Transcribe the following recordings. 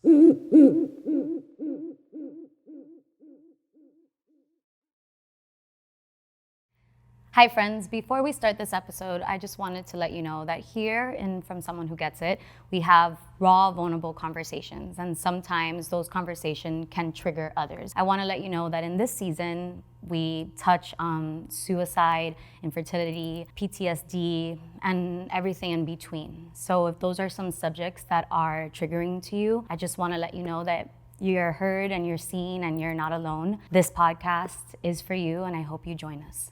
Hi friends, before we start this episode, I just wanted to let you know that here in From Someone Who Gets It, we have raw, vulnerable conversations, and sometimes those conversations can trigger others. I want to let you know that in this season, we touch on suicide, infertility, PTSD, and everything in between. So if those are some subjects that are triggering to you, I just want to let you know that you're heard and you're seen and you're not alone. This podcast is for you, and I hope you join us.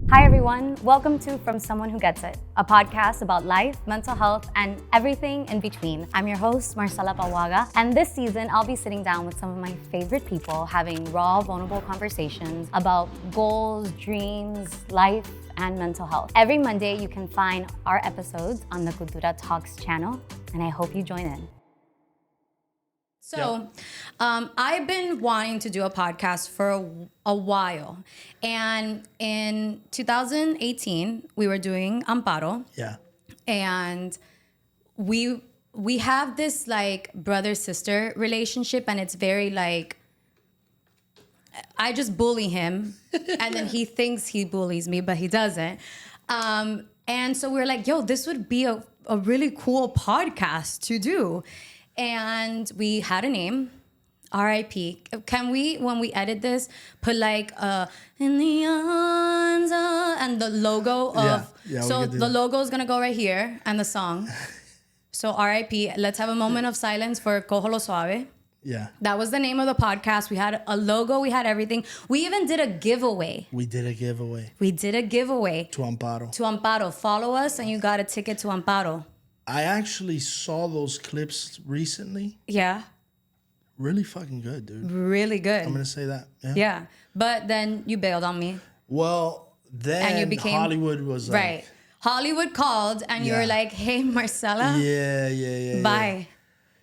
Hi everyone, welcome to From Someone Who Gets It, a podcast about life, mental health, and everything in between. I'm your host, Marcela Paguaga, and this season I'll be sitting down with some of my favorite people having raw, vulnerable conversations about goals, dreams, life, and mental health. Every Monday you can find our episodes on the Cultura Talks channel, and I hope you join in. So, I've been wanting to do a podcast for a while. And in 2018, we were doing Amparo. Yeah. And we have this like brother-sister relationship, and it's very like, I just bully him and then he thinks he bullies me, but he doesn't. And so we're like, yo, this would be a really cool podcast to do. And we had a name, R.I.P. Can we, when we edit this, put like in the arms of, and the logo of, so the logo is gonna go right here and the song. So R.I.P. Let's have a moment of silence for Cojo Lo Suave. Yeah. That was the name of the podcast. We had a logo, we had everything. We even did a giveaway. We did a giveaway. To Amparo. Follow us and you got a ticket to Amparo. I actually saw those clips recently. Yeah. Really fucking good, dude. Really good. I'm going to say that. Yeah. But then you bailed on me. Well, then and you became, Hollywood was like... Right. Hollywood called and you were like, hey, Marcela. Yeah. Bye.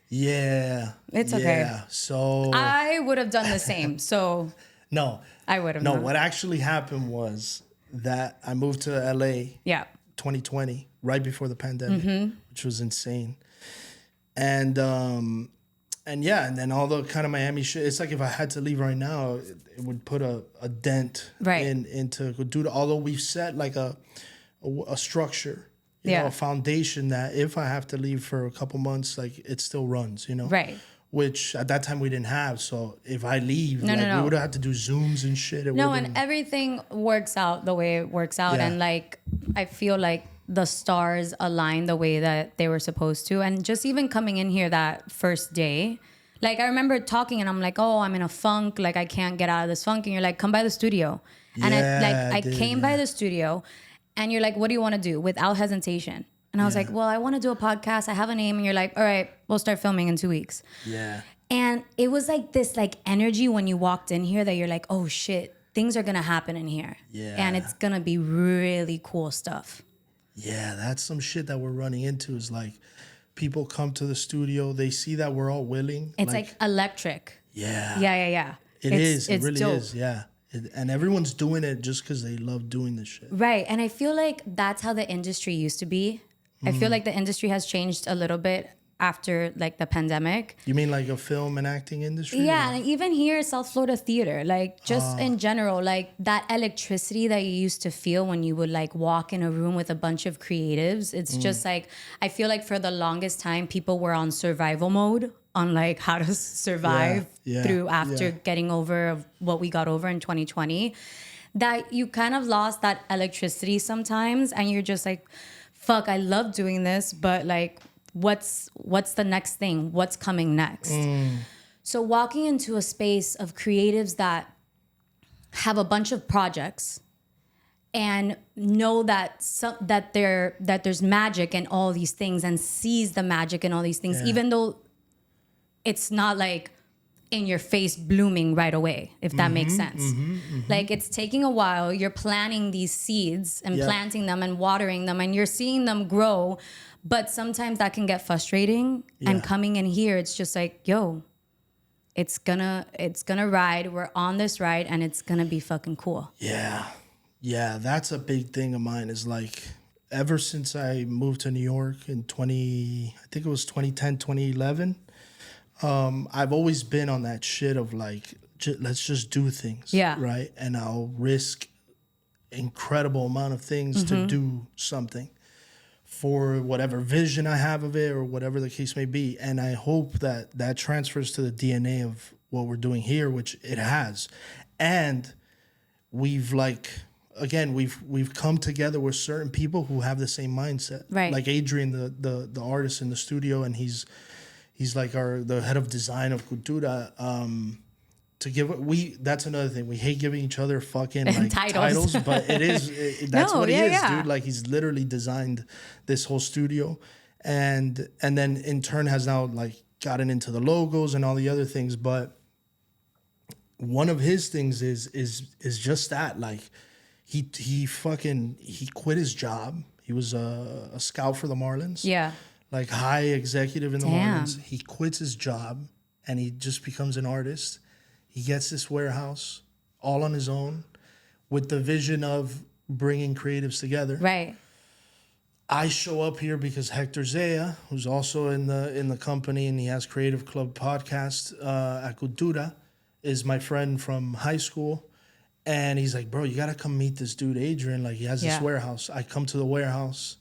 Yeah. It's okay. Yeah. So... I would have done the same. So... No. I would have. No, what actually happened was that I moved to LA. Yeah. 2020, right before the pandemic, which was insane. And yeah, and then all the kind of Miami shit. It's like if I had to leave right now, it would put a dent into Cultura. Although we've set like a structure, you know, a foundation that if I have to leave for a couple months, like it still runs, you know. Right. Which at that time we didn't have. So if I leave, we would have had to do Zooms and shit. And everything works out the way it works out. Yeah. And like, I feel like the stars align the way that they were supposed to. And just even coming in here that first day, like I remember talking and I'm like, oh, I'm in a funk. Like I can't get out of this funk. And you're like, come by the studio. And I came by the studio and you're like, what do you want to do? Without hesitation. And I was like, well, I want to do a podcast. I have a name. And you're like, all right, we'll start filming in 2 weeks. Yeah. And it was like this like energy when you walked in here that you're like, oh shit, things are going to happen in here. Yeah. And it's going to be really cool stuff. Yeah, that's some shit that we're running into is like people come to the studio. They see that we're all willing. It's like electric. Yeah. Yeah. It really dope. Is. Yeah. And everyone's doing it just because they love doing this shit. Right. And I feel like that's how the industry used to be. I feel like the industry has changed a little bit after like the pandemic. You mean like a film and acting industry? Yeah, and even here, South Florida theater, like just in general, like that electricity that you used to feel when you would like walk in a room with a bunch of creatives. It's just like, I feel like for the longest time, people were on survival mode on like how to survive through after getting over what we got over in 2020. That you kind of lost that electricity sometimes and you're just like, fuck, I love doing this, but like, what's the next thing? What's coming next? So walking into a space of creatives that have a bunch of projects and know that there's magic in all these things and sees the magic in all these things, even though it's not like in your face blooming right away, if that makes sense. Like it's taking a while. You're planting these seeds and planting them and watering them and you're seeing them grow. But sometimes that can get frustrating. And coming in here, it's just like, yo, it's gonna ride. We're on this ride and it's gonna be fucking cool. Yeah. Yeah, that's a big thing of mine is like ever since I moved to New York in 2010, 2011, I've always been on that shit of like, let's just do things. Yeah. Right. And I'll risk incredible amount of things to do something for whatever vision I have of it or whatever the case may be. And I hope that that transfers to the DNA of what we're doing here, which it has. And we've we've come together with certain people who have the same mindset. Right. Like Adrian, the artist in the studio, and he's like the head of design of Cultura. That's another thing. We hate giving each other fucking like titles, but that's what he is, dude. Like he's literally designed this whole studio, and then in turn has now like gotten into the logos and all the other things. But one of his things is just that, like he quit his job. He was a scout for the Marlins. Yeah. Like high executive in the Damn. Marlins. He quits his job and he just becomes an artist. He gets this warehouse all on his own with the vision of bringing creatives together. Right. I show up here because Hector Zea, who's also in the company and he has Creative Club podcast at Cultura, is my friend from high school. And he's like, bro, you got to come meet this dude, Adrian. Like he has this warehouse. I come to the warehouse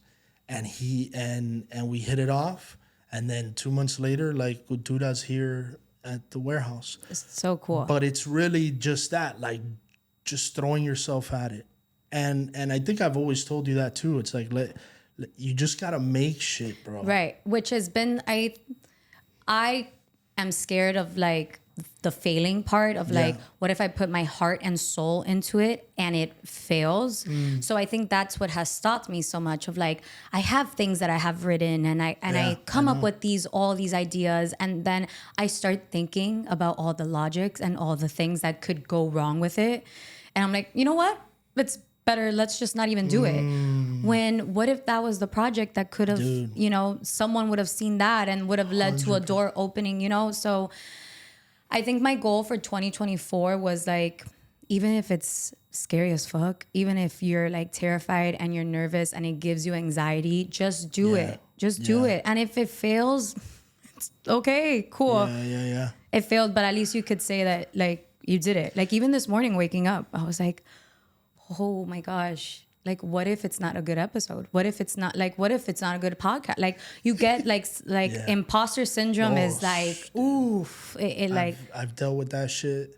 and we hit it off. And then 2 months later, like Cultura's here at the warehouse. It's so cool. But it's really just that, like just throwing yourself at it. And I think I've always told you that too. It's like you just gotta make shit, bro. Right. Which has been I am scared of like the failing part of like, what if I put my heart and soul into it and it fails? So I think that's what has stopped me so much of like, I have things that I have written and I come up with all these ideas. And then I start thinking about all the logics and all the things that could go wrong with it. And I'm like, you know what? It's better. Let's just not even do it. What if that was the project that could have, someone would have seen that and would have led to a door opening, So I think my goal for 2024 was like, even if it's scary as fuck, even if you're like terrified and you're nervous and it gives you anxiety, just do it. Just do it. And if it fails, it's okay, cool. Yeah. It failed, but at least you could say that like you did it. Like even this morning waking up, I was like, oh my gosh. Like, what if it's not a good episode? What if it's not a good podcast? Like you get like imposter syndrome is like, oof. I've dealt with that shit.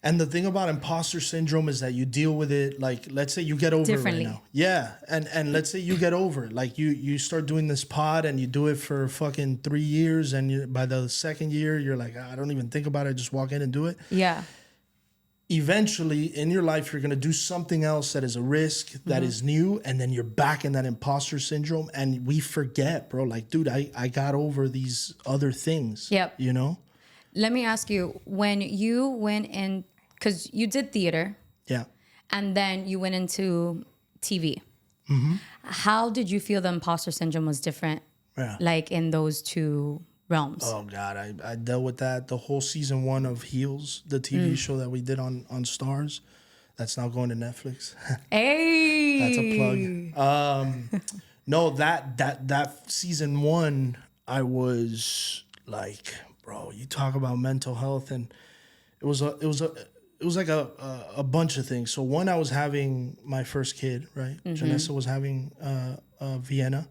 And the thing about imposter syndrome is that you deal with it, like, let's say you get over differently. it right now. Yeah. And let's say you get over it. Like you start doing this pod and you do it for fucking 3 years. And by the second year, you're like, I don't even think about it. Just walk in and do it. Yeah. Eventually in your life, you're going to do something else that is a risk, that is new. And then you're back in that imposter syndrome. And we forget, bro, like, dude, I got over these other things. Yep. Let me ask you, when you went in, because you did theater. Yeah. And then you went into TV. How did you feel the imposter syndrome was different? Yeah. Like in those two realms? Oh God, I dealt with that the whole season 1 of Heels, the TV show that we did on Stars. That's now going to Netflix. Hey, that's a plug. No, that season 1, I was like, bro, you talk about mental health, and it was like a bunch of things. So one, I was having my first kid, right? Janessa was having Vienna.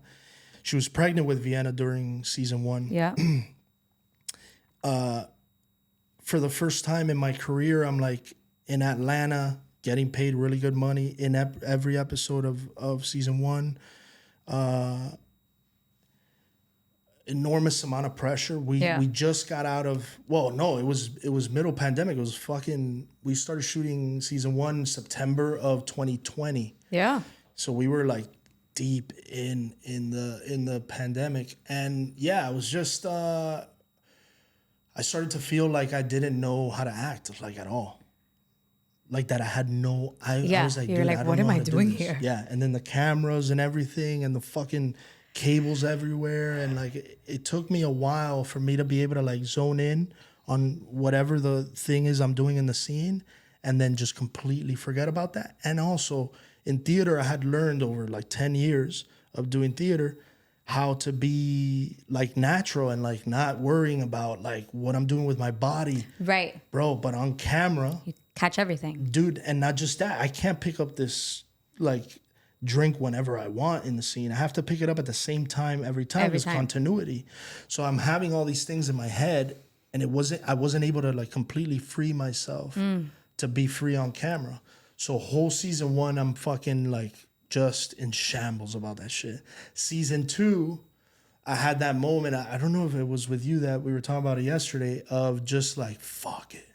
She was pregnant with Vienna during season 1. Yeah. For the first time in my career, I'm like in Atlanta, getting paid really good money in every episode of season 1. Enormous amount of pressure. We just got out of, it was middle pandemic. It was we started shooting season 1 in September of 2020. Yeah. So we were like deep in the pandemic. And yeah, it was just I started to feel like I didn't know how to act, like, at all. Like that I had I was like, you're dude, like, I don't what know am how I to do doing this. here? Yeah. And then the cameras and everything and the fucking cables everywhere. And like it took me a while for me to be able to like zone in on whatever the thing is I'm doing in the scene and then just completely forget about that. And also in theater, I had learned over like 10 years of doing theater how to be like natural and like not worrying about like what I'm doing with my body. Right. Bro, but on camera, You catch everything. dude, and not just that, I can't pick up this like drink whenever I want in the scene. I have to pick it up at the same time every time. It's continuity. So I'm having all these things in my head, and I wasn't able to like completely free myself to be free on camera. So whole season 1, I'm fucking like just in shambles about that shit. Season 2, I had that moment. I don't know if it was with you that we were talking about it yesterday, of just like, fuck it.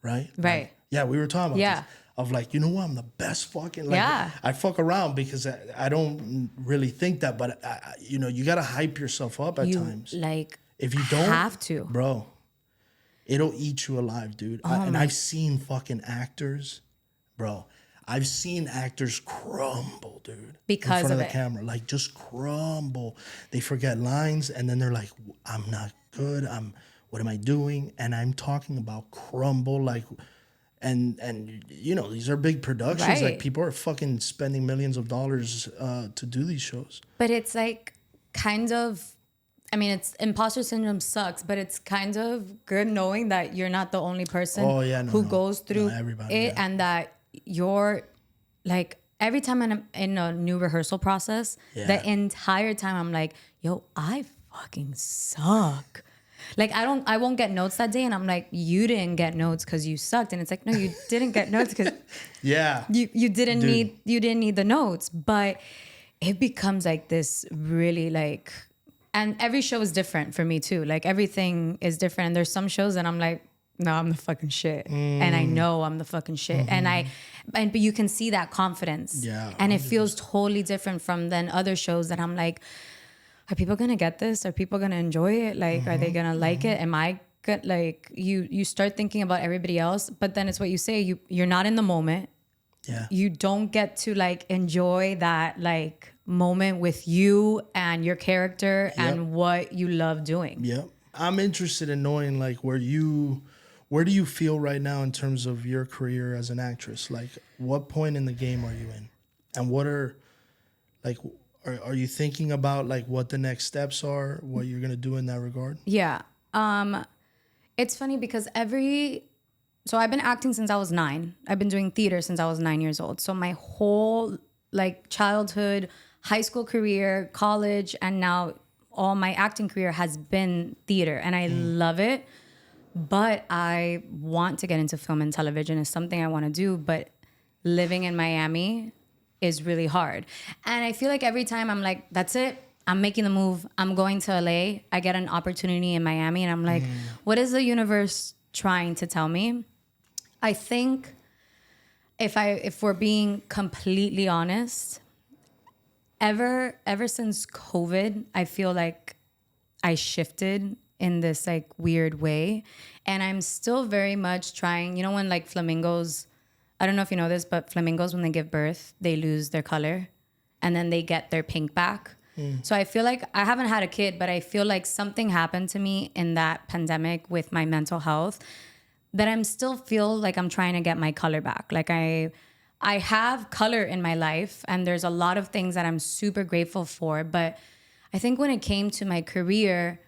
Right? Right. Like, yeah, we were talking about this. Of like, you know what? I'm the best fucking, like, I fuck around because I don't really think that, but you know, you got to hype yourself up at times. Like, if you don't have to, bro, it'll eat you alive, dude. And I've seen fucking actors, bro. I've seen actors crumble, dude, because in front of of the camera, like just crumble. They forget lines, and then they're like, "I'm not good. What am I doing?" And I'm talking about crumble, like, and you know, these are big productions. Right. Like, people are fucking spending millions of dollars to do these shows. But it's like kind of, I mean, it's imposter syndrome sucks, but it's kind of good knowing that you're not the only person who goes through it, and that you're like, every time I'm in a new rehearsal process, the entire time I'm like, yo, I fucking suck. Like, I won't get notes that day, and I'm like, you didn't get notes because you sucked. And it's like, no, you didn't get notes because you didn't need the notes. But it becomes like this really like, and every show is different for me too. Like, everything is different. And there's some shows that I'm like, no, I'm the fucking shit. And I know I'm the fucking shit. But you can see that confidence. Yeah. And it feels totally different from then other shows that I'm like, are people gonna get this? Are people gonna enjoy it? Like, are they gonna like it? Am I good? Like, you start thinking about everybody else, but then it's what you say, you're not in the moment. Yeah. You don't get to like enjoy that like moment with you and your character and what you love doing. Yep. I'm interested in knowing like where do you feel right now in terms of your career as an actress? Like, what point in the game are you in? And what are like, are you thinking about like what the next steps are, what you're gonna do in that regard? Yeah. It's funny because so I've been acting since I was 9. I've been doing theater since I was 9 years old. So my whole like childhood, high school career, college, and now all my acting career has been theater, and I love it. But I want to get into film and television. Is something I want to do, but living in Miami is really hard. And I feel like every time I'm like, that's it. I'm making the move. I'm going to LA. I get an opportunity in Miami, and I'm like, what is the universe trying to tell me? I think if we're being completely honest, ever since COVID, I feel like I shifted in this like weird way, and I'm still very much trying. You know, when like flamingos, I don't know if you know this, but flamingos, when they give birth, they lose their color and then they get their pink back. So I feel like I haven't had a kid, but I feel like something happened to me in that pandemic with my mental health that I'm still feel like I'm trying to get my color back. Like I have color in my life, and there's a lot of things that I'm super grateful for. But I think when it came to my career,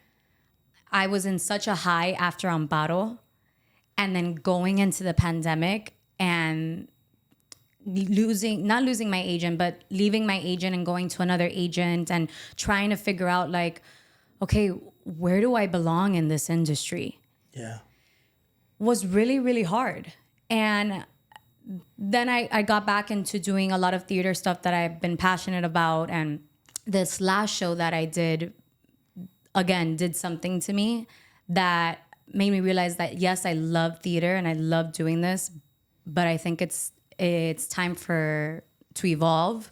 I was in such a high after Amparo, and then going into the pandemic and not losing my agent, but leaving my agent and going to another agent and trying to figure out like, okay, where do I belong in this industry? Yeah. Was really, really hard. And then I got back into doing a lot of theater stuff that I've been passionate about. And this last show that I did, again, did something to me that made me realize that, yes, I love theater and I love doing this, but I think it's time to evolve.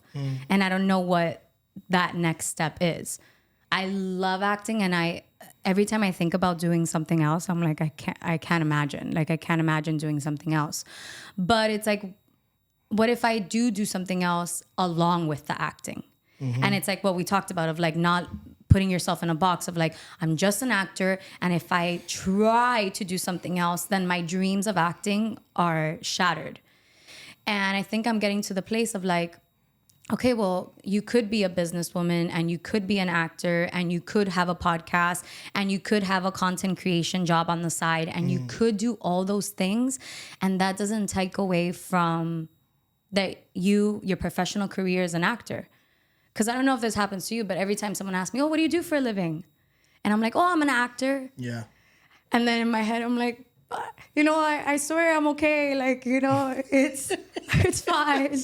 And I don't know what that next step is. I love acting, and every time I think about doing something else, I'm like, I can't imagine. Like, I can't imagine doing something else. But it's like, what if I do something else along with the acting? And it's like what we talked about, of like not putting yourself in a box of like, I'm just an actor, and if I try to do something else, then my dreams of acting are shattered. And I think I'm getting to the place of like, okay, well, you could be a businesswoman and you could be an actor and you could have a podcast and you could have a content creation job on the side and you could do all those things. And that doesn't take away from your professional career as an actor. Because I don't know if this happens to you, but every time someone asks me, oh, what do you do for a living? And I'm like, oh, I'm an actor. Yeah. And then in my head, I'm like, I swear I'm okay. Like, it's fine.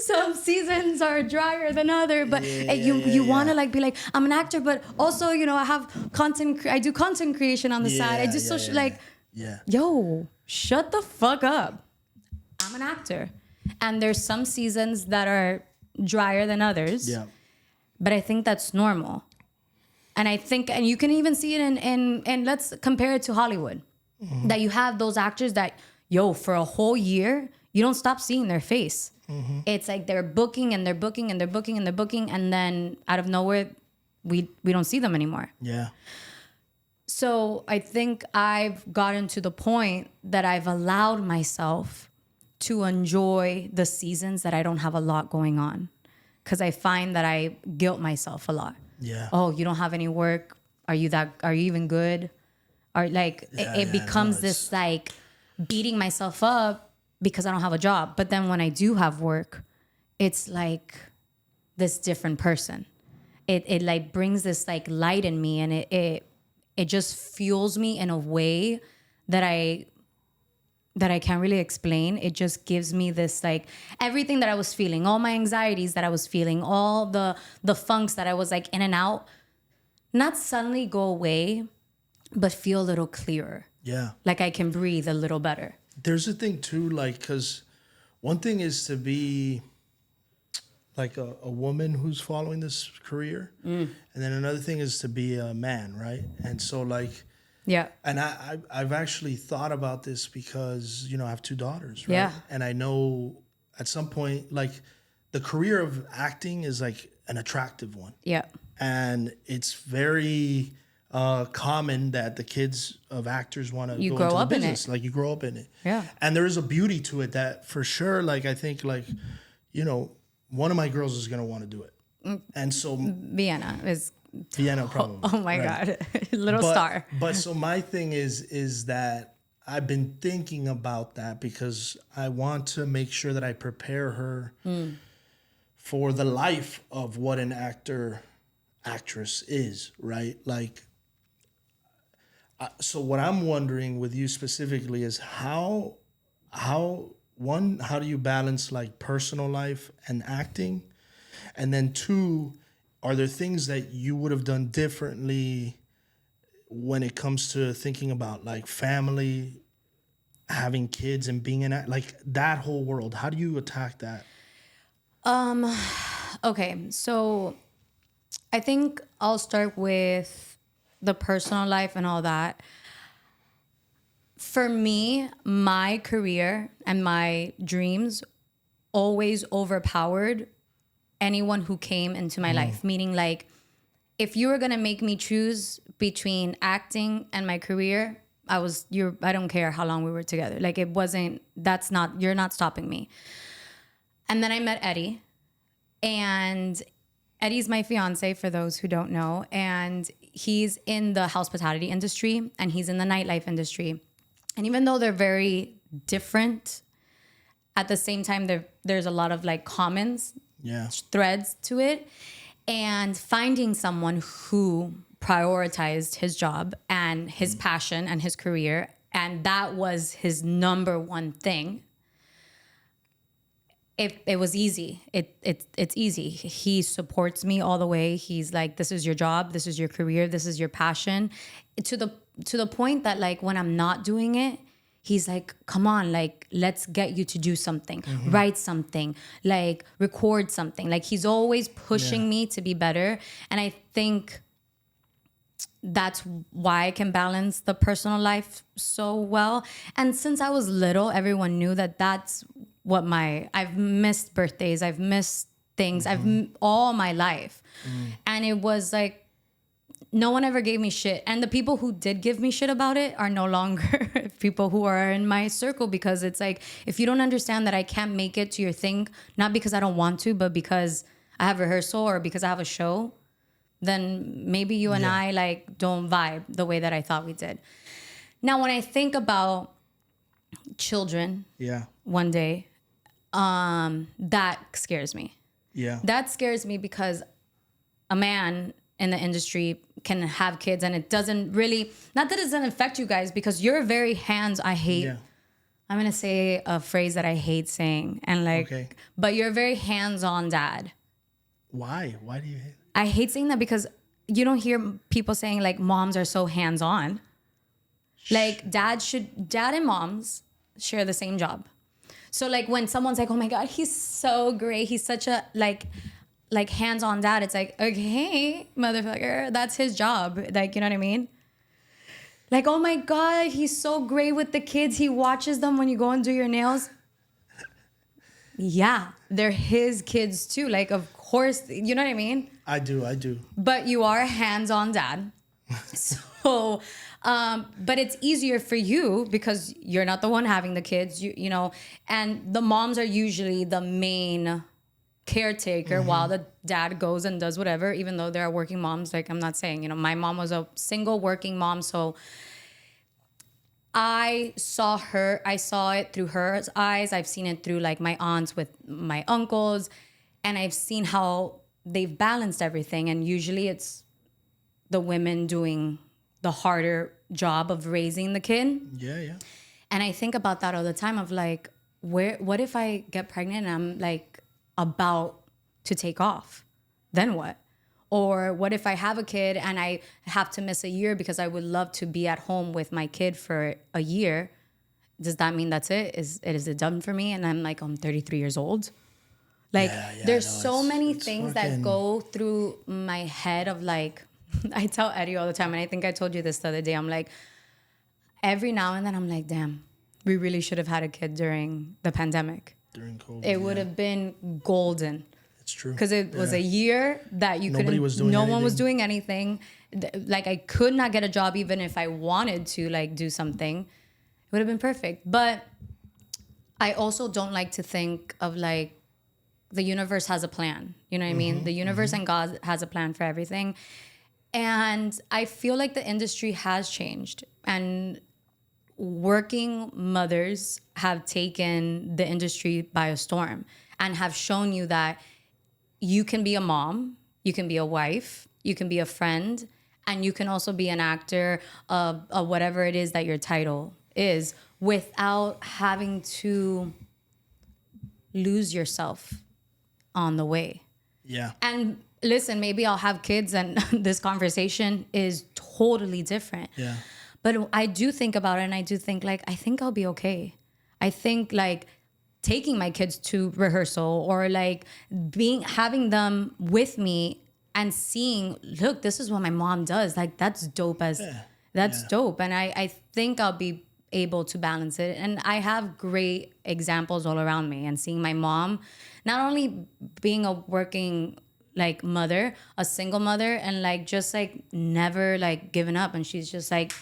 Some seasons are drier than other, but you want to like be like, I'm an actor, but also, I have I do content creation on the side. I do social, yo, shut the fuck up. I'm an actor. And there's some seasons that are drier than others. Yeah. But I think that's normal. And I think, and you can even see it in let's compare it to Hollywood. Mm-hmm. That you have those actors that, for a whole year, you don't stop seeing their face. Mm-hmm. It's like they're booking and they're booking and they're booking and they're booking. And then out of nowhere, we don't see them anymore. Yeah. So I think I've gotten to the point that I've allowed myself to enjoy the seasons that I don't have a lot going on. Because I find that I guilt myself a lot. Yeah. Oh, you don't have any work? Are you even good? Or like it becomes this like beating myself up because I don't have a job. But then when I do have work, it's like this different person. It like brings this like light in me, and it just fuels me in a way that I can't really explain. It just gives me this like everything that I was feeling, all my anxieties that I was feeling, all the funks that I was like in and out, not suddenly go away, but feel a little clearer. Yeah. Like I can breathe a little better. There's a thing too, like, because one thing is to be like a woman who's following this career. And then another thing is to be a man, right? And so like, yeah. And I've actually thought about this because, I have 2 daughters, right? Yeah. And I know at some point, like the career of acting is like an attractive one. Yeah. And it's very common that the kids of actors want to go grow into up the in business. it. Like you grow up in it. Yeah. And there is a beauty to it that for sure, like I think like, one of my girls is going to want to do it. And so Vienna is... Vienna probably. Oh my right? God. Little star. But so my thing is that I've been thinking about that because I want to make sure that I prepare her for the life of what an actress is, right? Like, so what I'm wondering with you specifically is how do you balance like personal life and acting? And then 2, are there things that you would have done differently when it comes to thinking about like family, having kids and being like that whole world? How do you attack that? Okay, so I think I'll start with the personal life and all that. For me, my career and my dreams always overpowered anyone who came into my life. Meaning like, if you were going to make me choose between acting and my career, I don't care how long we were together. Like you're not stopping me. And then I met Eddie, and Eddie's my fiance for those who don't know. And he's in the hospitality industry and he's in the nightlife industry. And even though they're very different, at the same time, there's a lot of like commons, threads to it. And finding someone who prioritized his job and his passion and his career, and that was his number one thing. It was easy. It's easy. He supports me all the way. He's like, this is your job, this is your career, this is your passion. To the point that like when I'm not doing it, he's like, come on, like, let's get you to do something, write something, like record something. Like he's always pushing me to be better. And I think that's why I can balance the personal life so well. And since I was little, everyone knew that that's what I've missed birthdays, I've missed things, all my life. And it was like, no one ever gave me shit. And the people who did give me shit about it are no longer people who are in my circle, because it's like, if you don't understand that I can't make it to your thing, not because I don't want to, but because I have rehearsal or because I have a show, then maybe you and I like don't vibe the way that I thought we did. Now, when I think about children one day, that scares me. Yeah. That scares me because a man in the industry can have kids and it doesn't really, not that it doesn't affect you guys because you're very I'm going to say a phrase that I hate saying and like, but you're a very hands-on dad. Why? Why do you hate? I hate saying that because you don't hear people saying like moms are so hands-on. Like dad and moms share the same job. So like when someone's like, oh my God, he's so great. He's such a like hands-on dad. It's like, okay, motherfucker, that's his job. Like, you know what I mean? Like, oh my God, he's so great with the kids. He watches them when you go and do your nails. Yeah, they're his kids too. Like, of course, you know what I mean? I do. But you are a hands-on dad. So, but it's easier for you because you're not the one having the kids, you know, and the moms are usually the main caretaker while the dad goes and does whatever, even though there are working moms. Like, I'm not saying, you know, my mom was a single working mom. So I saw it through her eyes. I've seen it through like my aunts with my uncles, and I've seen how they've balanced everything. And usually it's the women doing the harder job of raising the kid. Yeah. And I think about that all the time of like, what if I get pregnant and I'm like about to take off? Then what? Or what if I have a kid and I have to miss a year because I would love to be at home with my kid for a year? Does that mean that's it? Is it done for me? And I'm like, I'm 33 years old. Like, there's so many things that go through my head of like, I tell Eddie all the time, and I think I told you this the other day. I'm like, every now and then I'm like, damn, we really should have had a kid during the pandemic. During COVID, it would have been golden. It's true. Because it was a year that you couldn't, no one was doing anything. Like, I could not get a job even if I wanted to like do something. It would have been perfect. But I also don't like to think of like the universe has a plan. You know what I mean? The universe and God has a plan for everything. And I feel like the industry has changed, and working mothers have taken the industry by a storm and have shown you that you can be a mom, you can be a wife, you can be a friend, and you can also be an actor of whatever it is that your title is without having to lose yourself on the way. Yeah. And listen, maybe I'll have kids and this conversation is totally different. Yeah. But I do think about it, and I do think like, I think I'll be okay. I think like taking my kids to rehearsal or like having them with me and seeing, look, this is what my mom does. Like, that's dope dope. And I think I'll be able to balance it. And I have great examples all around me, and seeing my mom, not only being a working like mother, a single mother, and like just like never like giving up. And she's just like,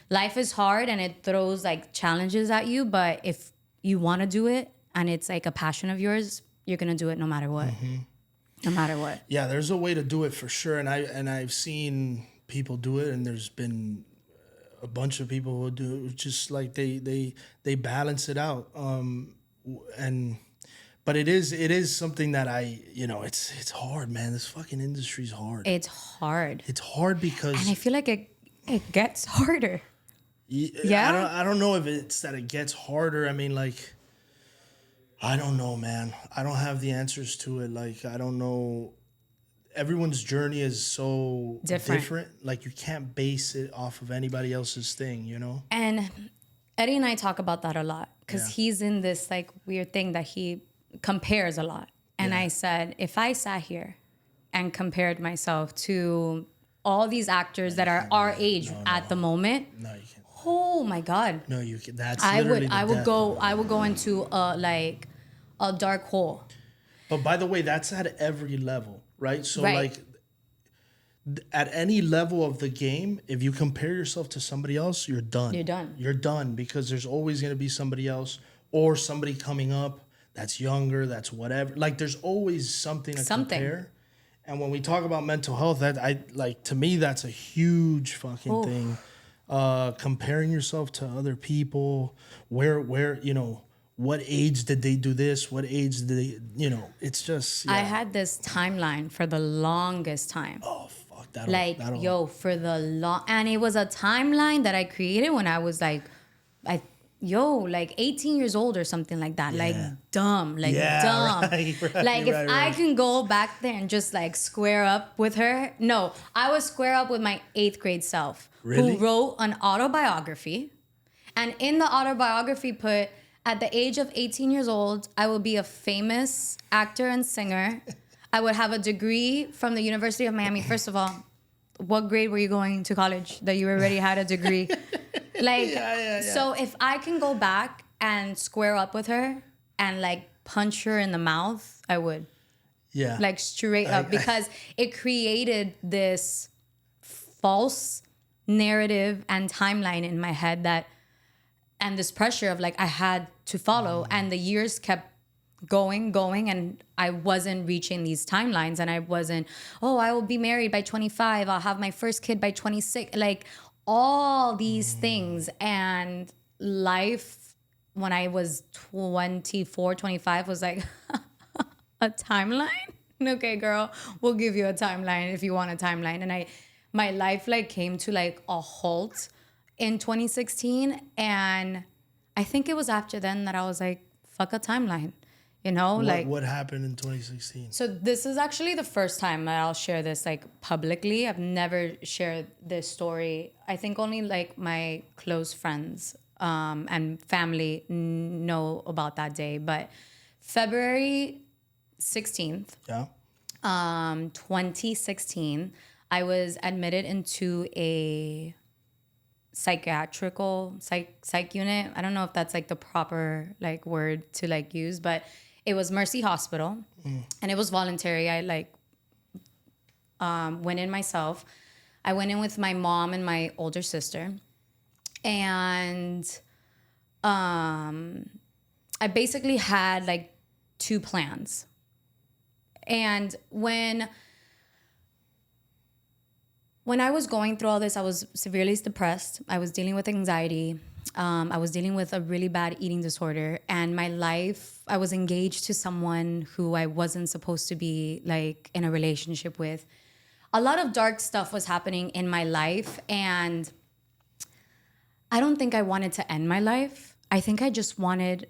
life is hard and it throws like challenges at you, but if you want to do it and it's like a passion of yours, you're gonna do it no matter what. No matter what. Yeah, there's a way to do it for sure. And I've seen people do it, and there's been a bunch of people who do just like they balance it out. But it is something that it's hard, man. This fucking industry's hard. It's hard. It's hard because, and I feel like it gets harder. Yeah. I don't know if it's that it gets harder. I mean, like, I don't know, man. I don't have the answers to it. Like, I don't know. Everyone's journey is so different. Like, you can't base it off of anybody else's thing, you know? And Eddie and I talk about that a lot because he's in this like weird thing that he compares a lot. And I said, if I sat here and compared myself to all these actors that are our age at the moment, no, you can't. Oh my God. No, you can. That's I would go into a dark hole. But by the way, that's at every level, right? So like at any level of the game, if you compare yourself to somebody else, you're done. You're done because there's always going to be somebody else or somebody coming up that's younger, that's whatever. Like there's always something to compare. And when we talk about mental health, that to me that's a huge fucking thing. Comparing yourself to other people, where you know, what age did they do this? What age did they, you know, it's just, I had this timeline for the longest time. oh, fuck. For the and it was a timeline that I created when I was like, 18 years old or something like that. Like dumb, dumb. If I can go back there and just like square up with her. No, I would square up with my 8th grade self who wrote an autobiography. And in the autobiography put, at the age of 18 years old, I will be a famous actor and singer. I would have a degree from the University of Miami. First of all, what grade were you going to college that you already had a degree? So if I can go back and square up with her and like punch her in the mouth, I would. Yeah. Like straight up, because it created this false narrative and timeline in my head and this pressure of like I had to follow, and the years kept going, and I wasn't reaching these timelines, and I wasn't, I will be married by 25, I'll have my first kid by 26, like all these things. And life when I was 24, 25 was like a timeline. Okay, girl, we'll give you a timeline if you want a timeline. And my life like came to like a halt in 2016, and I think it was after then that I was like, fuck a timeline, you know? What happened in 2016? So this is actually the first time that I'll share this like publicly. I've never shared this story. I think only like my close friends and family know about that day. But February 16th, 2016, I was admitted into a psych unit. I don't know if that's like the proper like word to like use, but it was Mercy Hospital, and it was voluntary. I like went in myself. I went in with my mom and my older sister, and I basically had like 2 plans. And when I was going through all this, I was severely depressed. I was dealing with anxiety. I was dealing with a really bad eating disorder. And my life, I was engaged to someone who I wasn't supposed to be like in a relationship with. A lot of dark stuff was happening in my life. And I don't think I wanted to end my life. I think I just wanted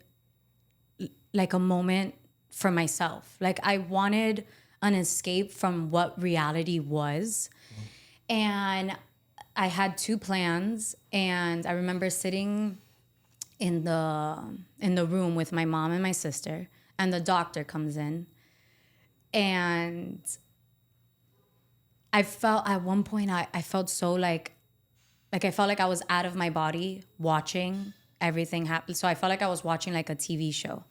like a moment for myself. Like I wanted an escape from what reality was. And I had 2 plans, and I remember sitting in the room with my mom and my sister, and the doctor comes in, and I felt at one point I felt so like I felt like I was out of my body watching everything happen. So I felt like I was watching like a TV show.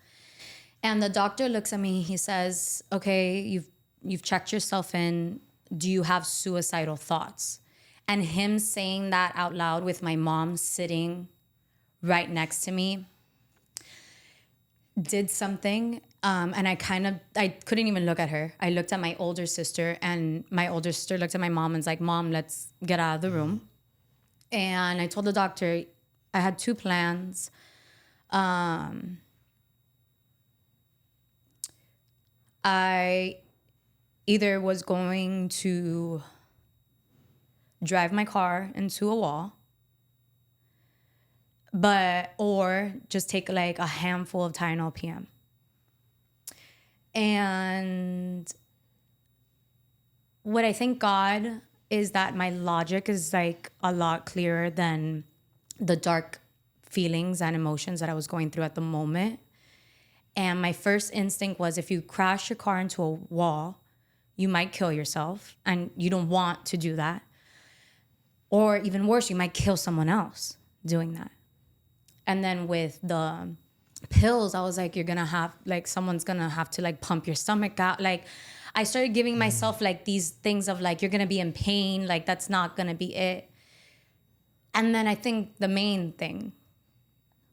And the doctor looks at me, he says, "Okay, you've checked yourself in. Do you have suicidal thoughts?" And him saying that out loud with my mom sitting right next to me did something. And I couldn't even look at her. I looked at my older sister, and my older sister looked at my mom and was like, "Mom, let's get out of the room." And I told the doctor I had 2 plans. I either was going to drive my car into a wall, or just take like a handful of Tylenol PM. And what I thank God is that my logic is like a lot clearer than the dark feelings and emotions that I was going through at the moment. And my first instinct was, if you crash your car into a wall, you might kill yourself, and you don't want to do that. Or even worse, you might kill someone else doing that. And then with the pills, I was like, you're gonna have, like, someone's gonna have to like pump your stomach out. Like, I started giving myself like these things of like, you're gonna be in pain, like that's not gonna be it. And then I think the main thing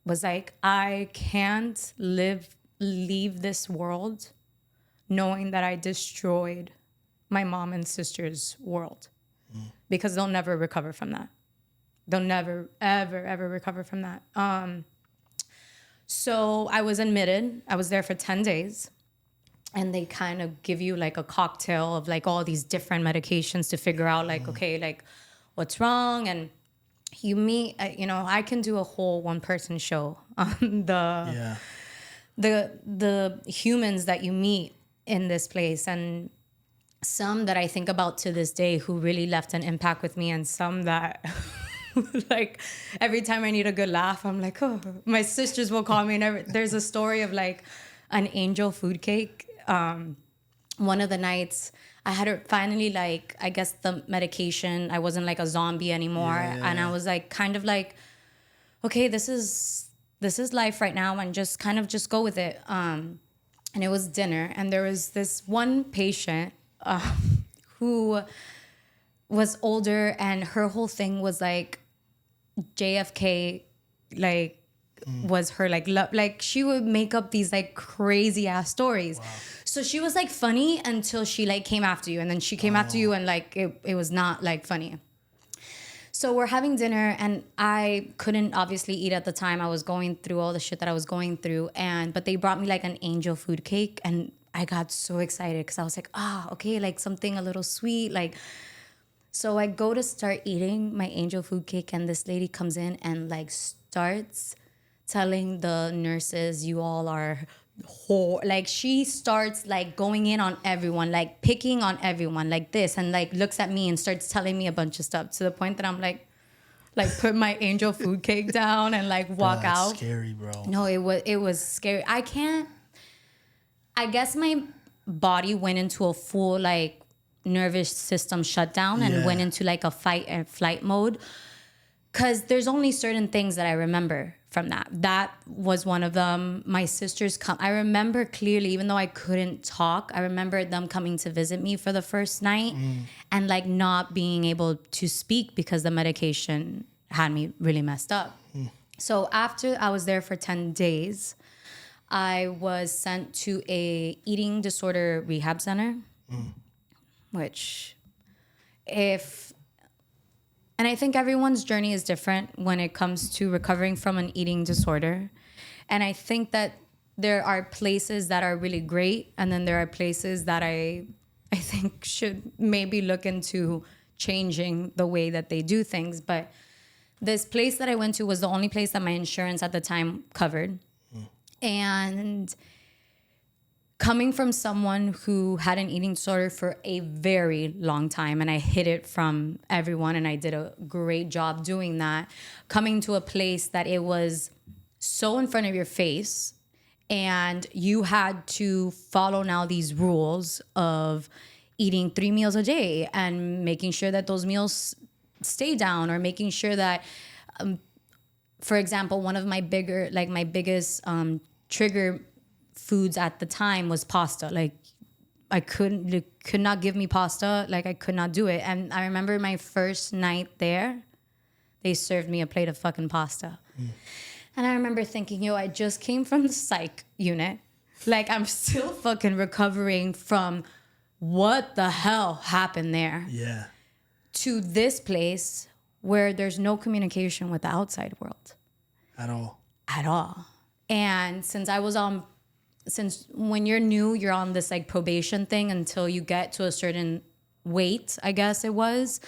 was like, I can't live leave this world knowing that I destroyed my mom and sister's world, because they'll never recover from that. They'll never, ever, ever recover from that. So I was admitted. I was there for 10 days. And they kind of give you like a cocktail of like all these different medications to figure out like, okay, like what's wrong. And you meet, I can do a whole one-person show on the humans that you meet in this place. And some that I think about to this day who really left an impact with me, and some that like every time I need a good laugh, I'm like, oh, my sisters will call me. And there's a story of like an angel food cake. One of the nights I had her finally, like, I guess the medication, I wasn't like a zombie anymore. And I was like, kind of like, okay, this is life right now, and just kind of just go with it. And it was dinner, and there was this one patient who was older, and her whole thing was like JFK, like, was her like she would make up these like crazy ass stories. Wow. So she was like funny until she like came after you, and then she came after you, and like it was not like funny. So we're having dinner, and I couldn't obviously eat at the time. I was going through all the shit that I was going through, but they brought me like an angel food cake, and I got so excited because I was like, okay, like something a little sweet, like. So I go to start eating my angel food cake, and this lady comes in and like starts telling the nurses, you all are whore. Like, she starts like going in on everyone, like picking on everyone like this, and like looks at me and starts telling me a bunch of stuff, to the point that I'm like put my angel food cake down and like walk out. Scary, bro. No, it was scary. I guess my body went into a full like nervous system shutdown and went into like a fight and flight mode. Because there's only certain things that I remember from that. That was one of them. My sisters I remember clearly, even though I couldn't talk, I remember them coming to visit me for the first night and like not being able to speak because the medication had me really messed up. So after I was there for 10 days, I was sent to a eating disorder rehab center, which and I think everyone's journey is different when it comes to recovering from an eating disorder. And I think that there are places that are really great, and then there are places that I think should maybe look into changing the way that they do things. But this place that I went to was the only place that my insurance at the time covered. And coming from someone who had an eating disorder for a very long time, and I hid it from everyone, and I did a great job doing that, coming to a place that it was so in front of your face, and you had to follow now these rules of eating 3 meals a day and making sure that those meals stay down, or making sure that, for example, one of my biggest trigger foods at the time was pasta. Like, you could not give me pasta. Like, I could not do it. And I remember my first night there, they served me a plate of fucking pasta. And I remember thinking, I just came from the psych unit. Like, I'm still fucking recovering from what the hell happened there. Yeah. To this place where there's no communication with the outside world. At all. And since when you're new, you're on this like probation thing until you get to a certain weight, I guess it was.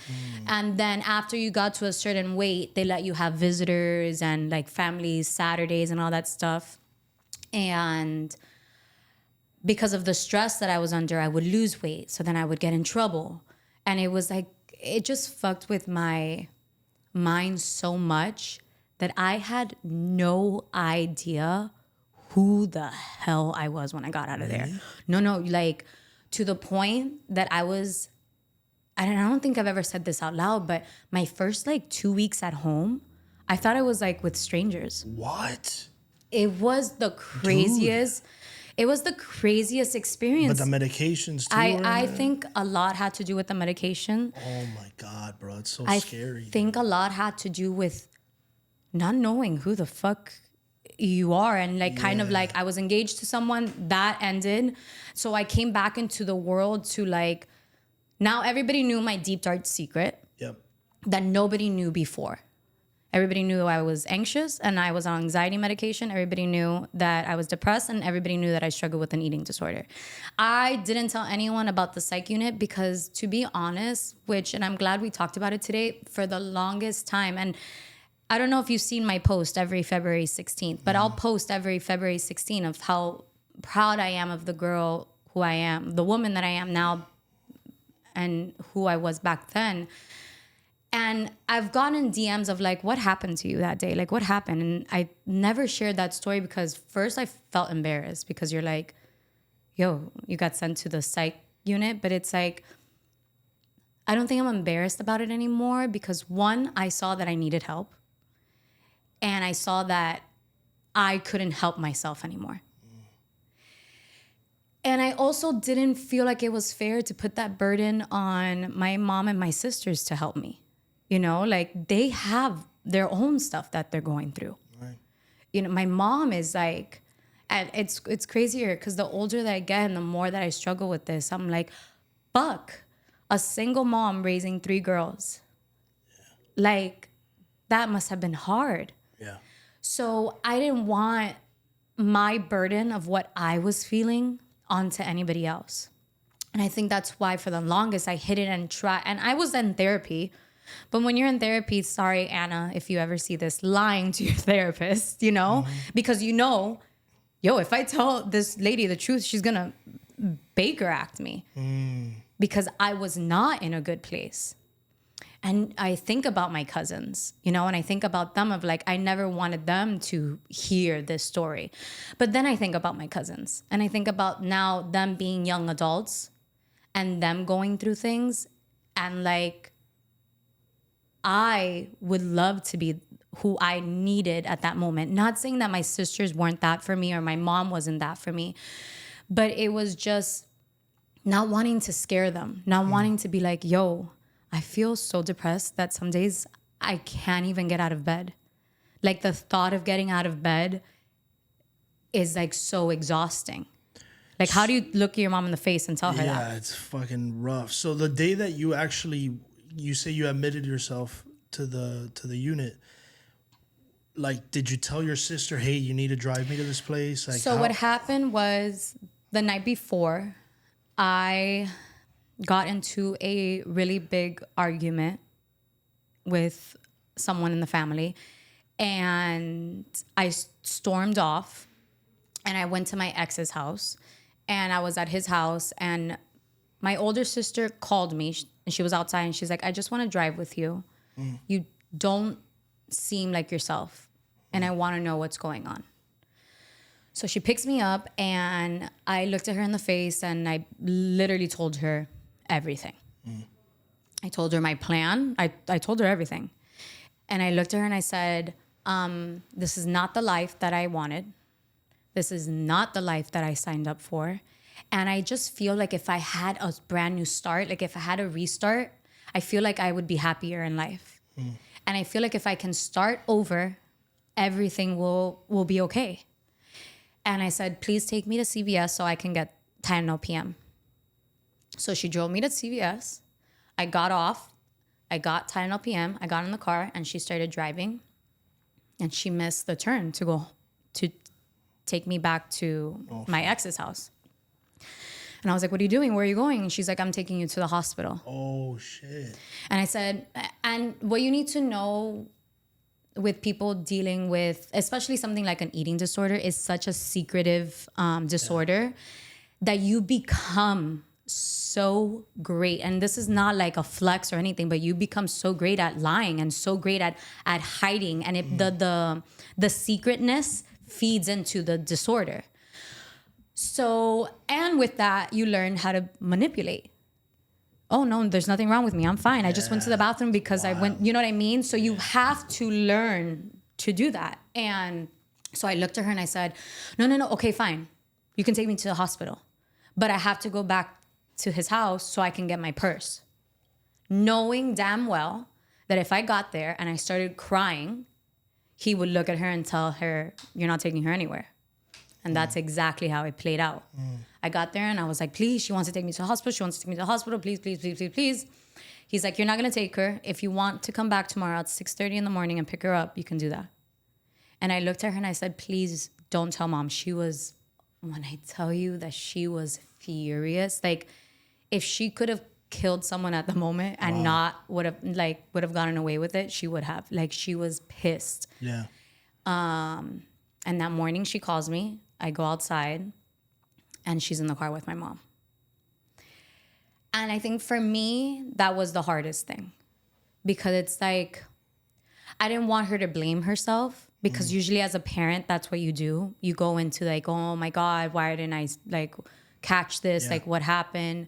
And then after you got to a certain weight, they let you have visitors and like families, Saturdays and all that stuff. And because of the stress that I was under, I would lose weight. So then I would get in trouble. And it was like, it just fucked with my mind so much that I had no idea who the hell I was when I got out of there. No, like to the point that I don't think I've ever said this out loud, but my first like 2 weeks at home, I thought I was like with strangers. What? It was the craziest. Dude. It was the craziest experience. But the medications too. I think a lot had to do with the medication. Oh my God, bro. It's so scary. I think a lot had to do with not knowing who the fuck you are. And like kind of like I was engaged to someone, that ended. So I came back into the world to like, now everybody knew my deep dark secret that nobody knew before. Everybody knew I was anxious and I was on anxiety medication. Everybody knew that I was depressed and everybody knew that I struggled with an eating disorder. I didn't tell anyone about the psych unit because, to be honest, and I'm glad we talked about it today, for the longest time, and I don't know if you've seen my post every February 16th, but I'll post every February 16th of how proud I am of the girl who I am, the woman that I am now and who I was back then. And I've gotten DMs of like, what happened to you that day? Like, what happened? And I never shared that story because first I felt embarrassed because you're like, yo, you got sent to the psych unit. But it's like, I don't think I'm embarrassed about it anymore because one, I saw that I needed help. And I saw that I couldn't help myself anymore. And I also didn't feel like it was fair to put that burden on my mom and my sisters to help me. You know, like they have their own stuff that they're going through. Right. You know, my mom is like, and it's crazier because the older that I get and the more that I struggle with this, I'm like, fuck, a single mom raising 3 girls. Yeah. Like, that must have been hard. Yeah. So I didn't want my burden of what I was feeling onto anybody else. And I think that's why for the longest I hid it and tried. And I was in therapy. But when you're in therapy, sorry, Anna, if you ever see this, lying to your therapist, you know, because you know, yo, if I tell this lady the truth, she's going to Baker act me because I was not in a good place. And I think about my cousins, you know, and I think about them of like, I never wanted them to hear this story. But then I think about my cousins and I think about now them being young adults and them going through things and like, I would love to be who I needed at that moment. Not saying that my sisters weren't that for me or my mom wasn't that for me, but it was just not wanting to scare them, not wanting to be like, yo, I feel so depressed that some days I can't even get out of bed. Like the thought of getting out of bed is like so exhausting. Like how do you look at your mom in the face and tell her that? Yeah, it's fucking rough. So the day that you say you admitted yourself to the unit, like did you tell your sister, hey, you need to drive me to this place? Like, so what happened was the night before I got into a really big argument with someone in the family and I stormed off and I went to my ex's house and I was at his house and my older sister called me and she was outside and she's like, I just want to drive with you. You don't seem like yourself and I want to know what's going on. So she picks me up and I looked at her in the face and I literally told her everything. I told her my plan. I told her everything. And I looked at her and I said, this is not the life that I wanted. This is not the life that I signed up for. And I just feel like if I had a brand new start, like if I had a restart, I feel like I would be happier in life. And I feel like if I can start over, everything will be okay. And I said, please take me to CVS so I can get Tylenol PM. So she drove me to CVS. I got off. I got Tylenol PM. I got in the car and she started driving. And she missed the turn to take me back to my ex's house. And I was like, what are you doing? Where are you going? And she's like, I'm taking you to the hospital. Oh, shit. And I said, and what you need to know with people dealing with, especially something like an eating disorder, is such a secretive disorder that you become so great. And this is not like a flex or anything, but you become so great at lying and so great at hiding. And the secretness feeds into the disorder. So, and with that, you learn how to manipulate. Oh, no, there's nothing wrong with me. I'm fine. I just went to the bathroom because I went, you know what I mean? So you have to learn to do that. And so I looked at her and I said, no, okay, fine. You can take me to the hospital. But I have to go back to his house so I can get my purse. Knowing damn well that if I got there and I started crying, he would look at her and tell her, "You're not taking her anywhere." And that's exactly how it played out. I got there and I was like, "Please, she wants to take me to the hospital. She wants to take me to the hospital. Please, please, please, please, please." He's like, "You're not going to take her. If you want to come back tomorrow at 6:30 in the morning and pick her up, you can do that." And I looked at her and I said, "Please don't tell mom." She was, when I tell you that she was furious, like if she could have killed someone at the moment and not would have gotten away with it, she would have. Like she was pissed. Yeah. And that morning she calls me. I go outside and she's in the car with my mom. And I think for me, that was the hardest thing because it's like, I didn't want her to blame herself because usually as a parent, that's what you do. You go into like, "Oh my God, why didn't I like catch this? Like what happened?"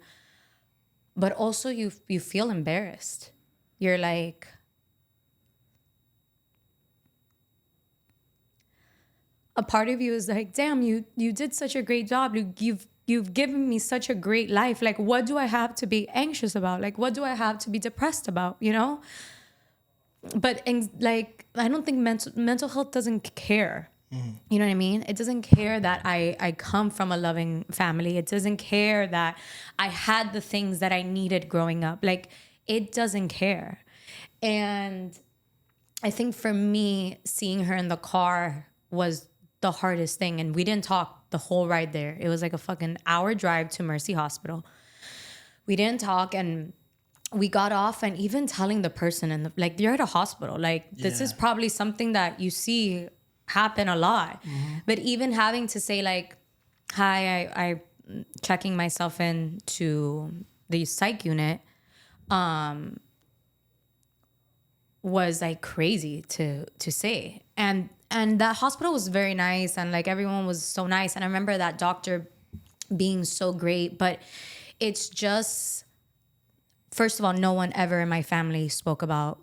But also you feel embarrassed. You're like, a part of you is like, "Damn, you did such a great job. You've given me such a great life. Like, what do I have to be anxious about? Like, what do I have to be depressed about? You know?" But like, I don't think mental health doesn't care. You know what I mean? It doesn't care that I come from a loving family. It doesn't care that I had the things that I needed growing up. Like, it doesn't care. And I think for me, seeing her in the car was the hardest thing. And we didn't talk the whole ride there. It was like a fucking hour drive to Mercy Hospital. We didn't talk, and we got off, and even telling the person like, "You're at a hospital. Like, this is probably something that you see happen a lot." But even having to say like, "Hi, I checking myself in to the psych unit," was like crazy to say. And that hospital was very nice, and like everyone was so nice. And I remember that doctor being so great, but it's just, first of all, no one ever in my family spoke about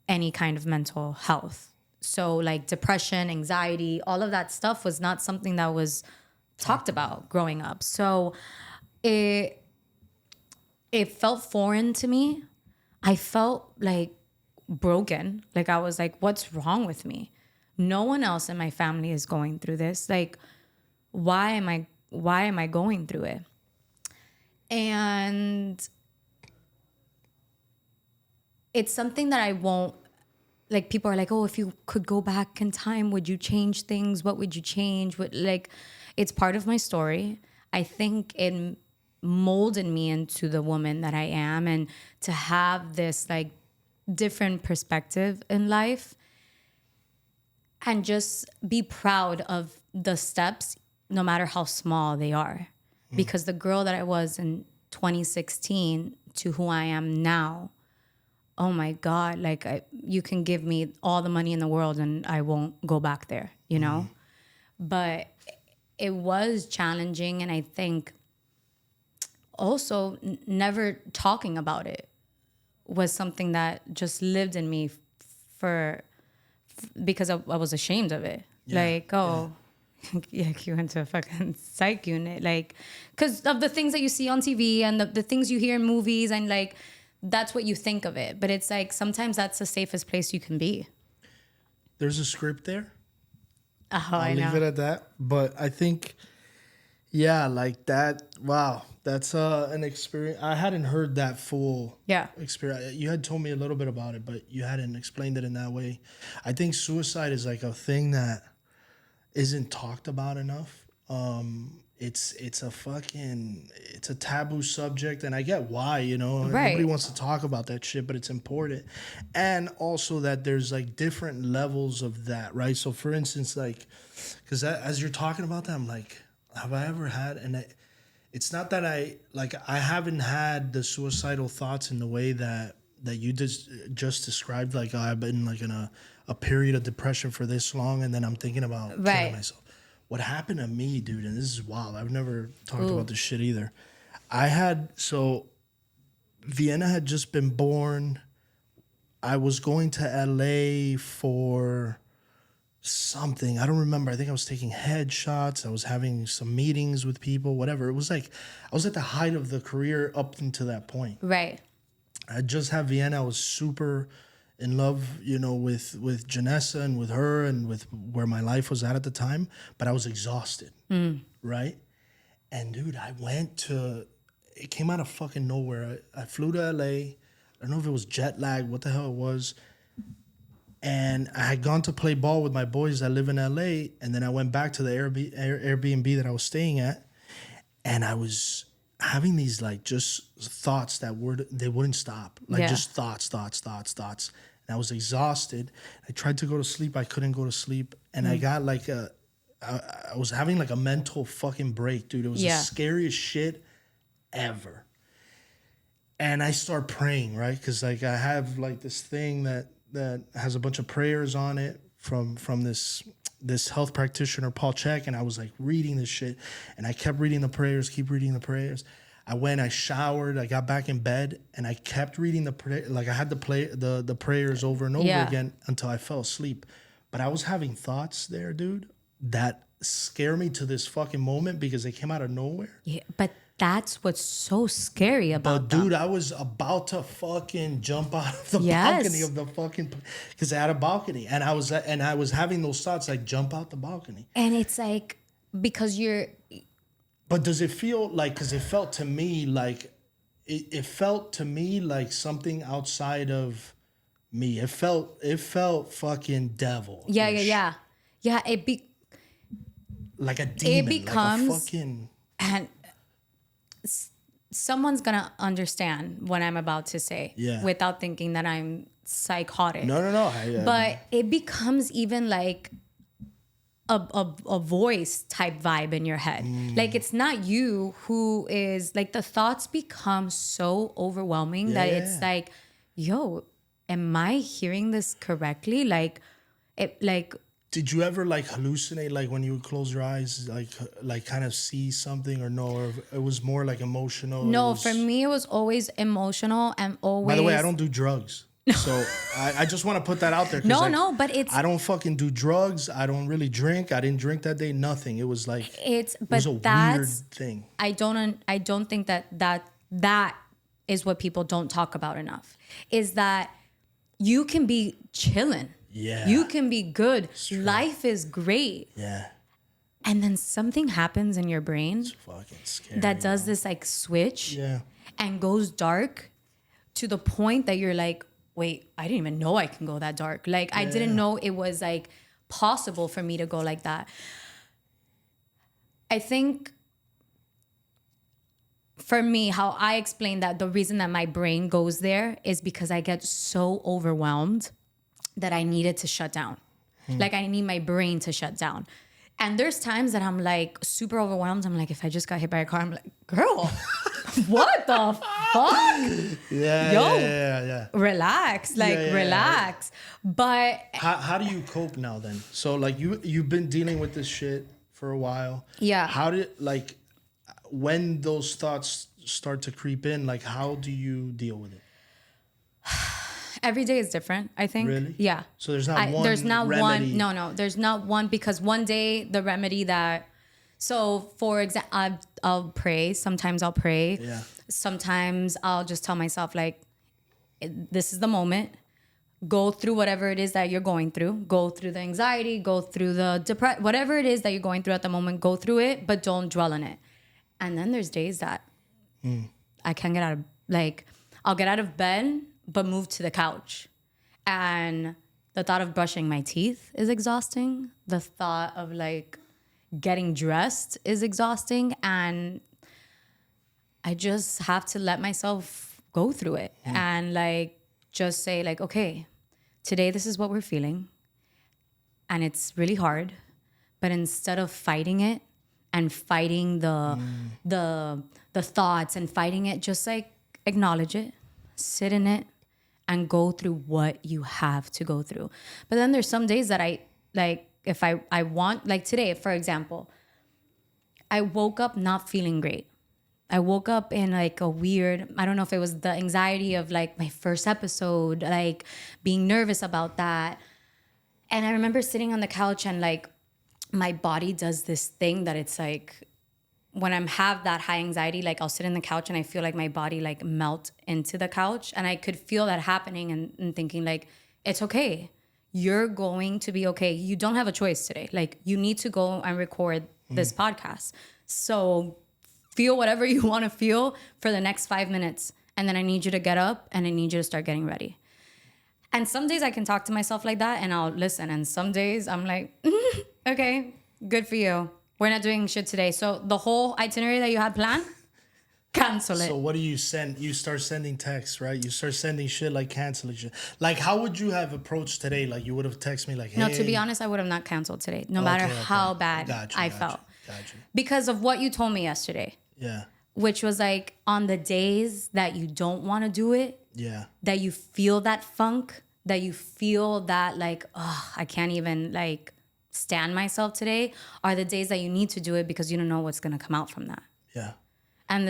any kind of mental health. So like depression, anxiety, all of that stuff was not something that was talked about growing up. So it felt foreign to me. I felt like broken. Like I was like, what's wrong with me? No one else in my family is going through this. Like, why am I going through it? And it's something that I won't, like, people are like, "Oh, if you could go back in time, would you change things? What would you change?" It's part of my story. I think it molded me into the woman that I am, and to have this like different perspective in life and just be proud of the steps, no matter how small they are. Because the girl that I was in 2016 to who I am now, oh my God, like you can give me all the money in the world and I won't go back there, you know? But it was challenging. And I think also never talking about it was something that just lived in me because I was ashamed of it. Yeah. Like, oh, yeah, you went to a fucking psych unit. Like, because of the things that you see on TV and the things you hear in movies, and like, that's what you think of it. But it's like, sometimes that's the safest place you can be. There's a script there. Oh, I'll leave it at that. But I think, yeah, like that, wow, that's an experience. I hadn't heard that full experience. You had told me a little bit about it, but you hadn't explained it in that way. I think suicide is like a thing that isn't talked about enough. It's a taboo subject, and I get why, you know. Right. Nobody wants to talk about that shit, but it's important. And also that there's like different levels of that, right? So for instance, like, because as you're talking about that, I'm like, have I ever had, and it's not that I haven't had the suicidal thoughts in the way that you just described. Like, I've been like in a period of depression for this long, and then I'm thinking about killing myself. What happened to me, dude, and this is wild. I've never talked about this shit either. Vienna had just been born. I was going to LA for something. I don't remember. I think I was taking headshots. I was having some meetings with people, whatever. It was like I was at the height of the career up until that point. Right. I just had Vienna. I was super in love, with Janessa and with her and with where my life was at the time, but I was exhausted, right? And dude, it came out of fucking nowhere. I flew to LA. I don't know if it was jet lag, what the hell it was. And I had gone to play ball with my boys that live in LA. And then I went back to the Airbnb that I was staying at. And I was having these like just thoughts they wouldn't stop. Like just thoughts. And I was exhausted. I tried to go to sleep. I couldn't go to sleep. And I got like I was having like a mental fucking break, dude. It was the scariest shit ever. And I start praying, right? Because like I have like this thing that has a bunch of prayers on it from this health practitioner, Paul Chek, and I was like reading this shit, and I kept reading the prayers, I showered, I got back in bed, and I kept reading the prayer. Like I had to play the prayers over and over again until I fell asleep. But I was having thoughts there, dude, that scare me to this fucking moment because they came out of nowhere. Yeah, but that's what's so scary about them. But dude, I was about to fucking jump out of the balcony of the fucking, because I had a balcony, and I was having those thoughts like jump out the balcony. And it's like because you're. But does it feel like? Because it felt to me like something outside of me. It felt fucking devil. Yeah. Like a demon. It becomes like a fucking. And someone's gonna understand what I'm about to say without thinking that I'm psychotic. No. But it becomes even like a voice type vibe in your head. Like it's not you who is like, the thoughts become so overwhelming that it's like, yo, am I hearing this correctly? Did you ever like hallucinate, like when you would close your eyes, like kind of see something, or no? Or it was more like emotional? No, for me it was always emotional and always. By the way, I don't do drugs, so I just want to put that out there. No, but it's. I don't fucking do drugs. I don't really drink. I didn't drink that day. Nothing. It was like it was a weird thing. I don't think that is what people don't talk about enough. Is that you can be chilling. Yeah. You can be good. Life is great. Yeah. And then something happens in your brain it's fucking scary, that does this like switch and goes dark to the point that you're like, wait, I didn't even know I can go that dark. Like I didn't know it was like possible for me to go like that. I think for me, how I explain that the reason that my brain goes there is because I get so overwhelmed that I needed to shut down. Like I need my brain to shut down. And there's times that I'm like super overwhelmed. I'm like, if I just got hit by a car, I'm like, girl, what the fuck? Yeah. Relax, relax. But how do you cope now then? So like you've been dealing with this shit for a while. Yeah. How did like when those thoughts start to creep in, like how do you deal with it? Every day is different, I think. Really? Yeah. So there's not one There's not remedy. one. No. There's not one, because one day the remedy that. So for example, I'll pray. Sometimes I'll pray. Yeah. Sometimes I'll just tell myself like, this is the moment. Go through whatever it is that you're going through. Go through the anxiety. Go through the depression. Whatever it is that you're going through at the moment, go through it, but don't dwell on it. And then there's days that I can't get out of, like, I'll get out of bed, but move to the couch. And the thought of brushing my teeth is exhausting. The thought of like getting dressed is exhausting. And I just have to let myself go through it and like just say like, okay, today this is what we're feeling. And it's really hard. But instead of fighting it and fighting the thoughts and fighting it, just like acknowledge it, sit in it, and go through what you have to go through. But then there's some days that I, like, if I want, like today, for example, I woke up not feeling great. I woke up in like a weird, I don't know if it was the anxiety of like my first episode, like being nervous about that. And I remember sitting on the couch and like my body does this thing that it's like, when I have that high anxiety, like I'll sit in the couch and I feel like my body like melt into the couch, and I could feel that happening and thinking like, It's okay. You're going to be okay. You don't have a choice today. Like, you need to go and record this podcast. So feel whatever you want to feel for the next 5 minutes. And then I need you to get up and I need you to start getting ready. And some days I can talk to myself like that and I'll listen. And some days I'm like, okay, good for you. We're not doing shit today. So the whole itinerary that you had planned, cancel it. So what do you send? You start sending texts, right? You start sending shit like canceling shit. Like, how would you have approached today? Like, you would have texted me like, hey. No, to be honest, I would have not canceled today, no matter how bad I felt. Gotcha. Because of what you told me yesterday. Yeah. Which was like, on the days that you don't want to do it, Yeah. that you feel that funk, that you feel that like, oh, I can't even like stand myself today, are the days that you need to do it because you don't know what's going to come out from that. Yeah. And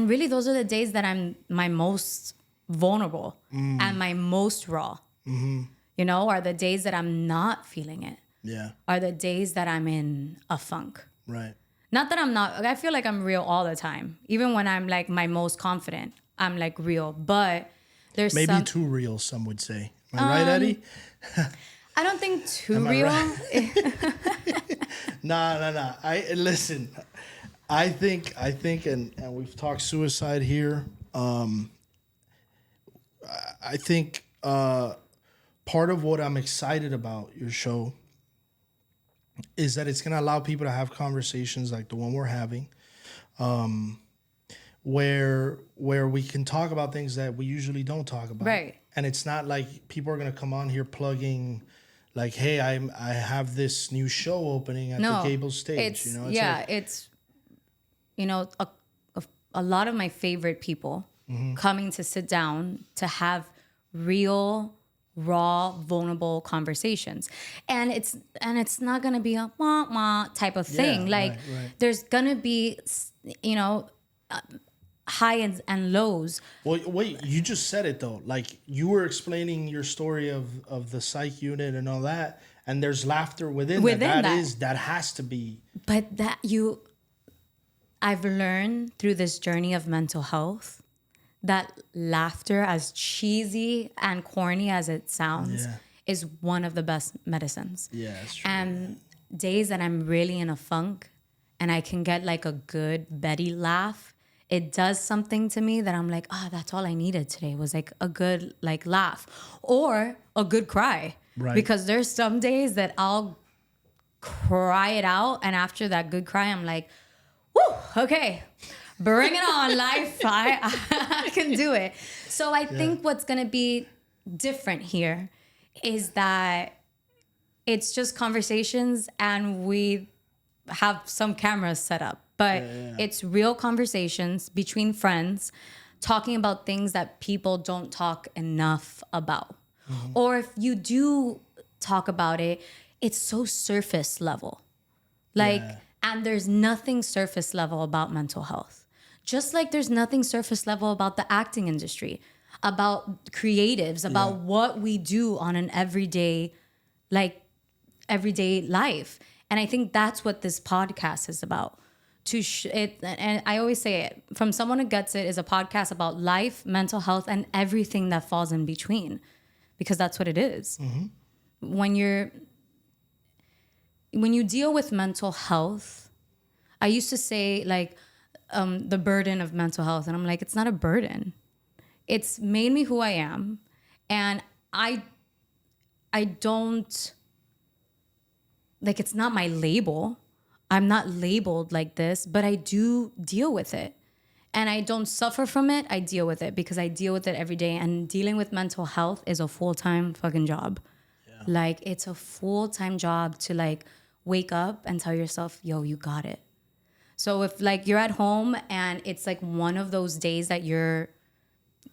really those are the days that I'm my most vulnerable and my most raw. You know, are the days that I'm not feeling it. Yeah. Are the days that I'm in a funk. Right. Not that I'm not, I feel like I'm real all the time. Even when I'm like my most confident, I'm like real. But there's maybe too real, some would say. Am I right, Eddie? I don't think too real. Right? Nah. Listen. I think, and we've talked suicide here. I think part of what I'm excited about your show is that it's going to allow people to have conversations like the one we're having, where we can talk about things that we usually don't talk about. Right. And it's not like people are going to come on here plugging like, hey, I have this new show opening at the Cable Stage. It's you know, a lot of my favorite people coming to sit down to have real, raw, vulnerable conversations. And it's not going to be a wah wah type of thing. Right. There's going to be, you know, highs and lows. Well, wait, you just said it though. Like, you were explaining your story of the psych unit and all that, and there's laughter within that. That has to be. But I've learned through this journey of mental health that laughter, as cheesy and corny as it sounds, is one of the best medicines. Yeah, that's true. And days that I'm really in a funk and I can get like a good Betty laugh, it does something to me that I'm like, that's all I needed today was like a good like laugh or a good cry. Right. Because there's some days that I'll cry it out, and after that good cry, I'm like, woo, okay, bring it on, life. I can do it. So I think what's going to be different here is that it's just conversations and we have some cameras set up. But it's real conversations between friends talking about things that people don't talk enough about. Or if you do talk about it, it's so surface level. And there's nothing surface level about mental health. Just like there's nothing surface level about the acting industry, about creatives, about what we do on an everyday life. And I think that's what this podcast is about. And I always say it, from someone who gets it, is a podcast about life, mental health, and everything that falls in between. Because that's what it is. When you deal with mental health, I used to say like the burden of mental health. And I'm like, it's not a burden. It's made me who I am. And I don't, like, it's not my label. I'm not labeled like this, but I do deal with it. And I don't suffer from it. I deal with it because I deal with it every day. And dealing with mental health is a full-time fucking job. Yeah. Like, it's a full-time job to like wake up and tell yourself, yo, you got it. So if like you're at home and it's like one of those days that you're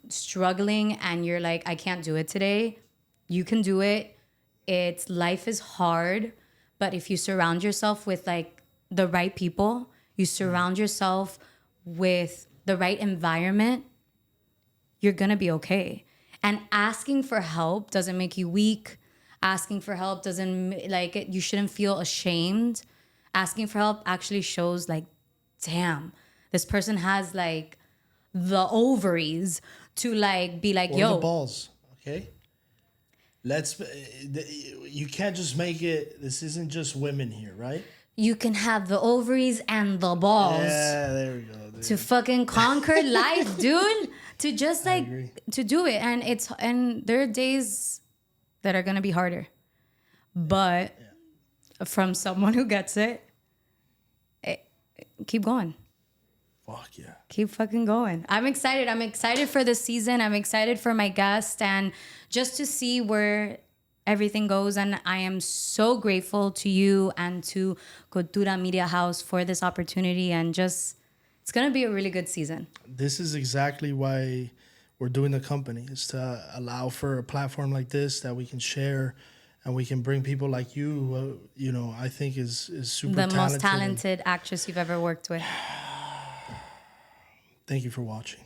struggling and you're like, I can't do it today, you can do it. Life is hard, but if you surround yourself with like the right people, you surround yourself with the right environment, you're gonna be okay. And asking for help doesn't make you weak. Asking for help doesn't, like, you shouldn't feel ashamed. Asking for help actually shows like, damn, this person has like the ovaries to like be like, or yo. the balls, okay? You can't just make it. This isn't just women here, right? You can have the ovaries and the balls. Yeah, there we go. Dude. To fucking conquer life, dude. To just like to do it, and there are days that are gonna be harder, but from someone who gets it, keep going. Fuck yeah. Keep fucking going. I'm excited. I'm excited for the season. I'm excited for my guest and just to see where everything goes. And I am so grateful to you and to Cultura Media House for this opportunity. And just, it's going to be a really good season. This is exactly why we're doing the company, is to allow for a platform like this that we can share and we can bring people like you, you know, I think is super talented. The most talented actress you've ever worked with. Thank you for watching.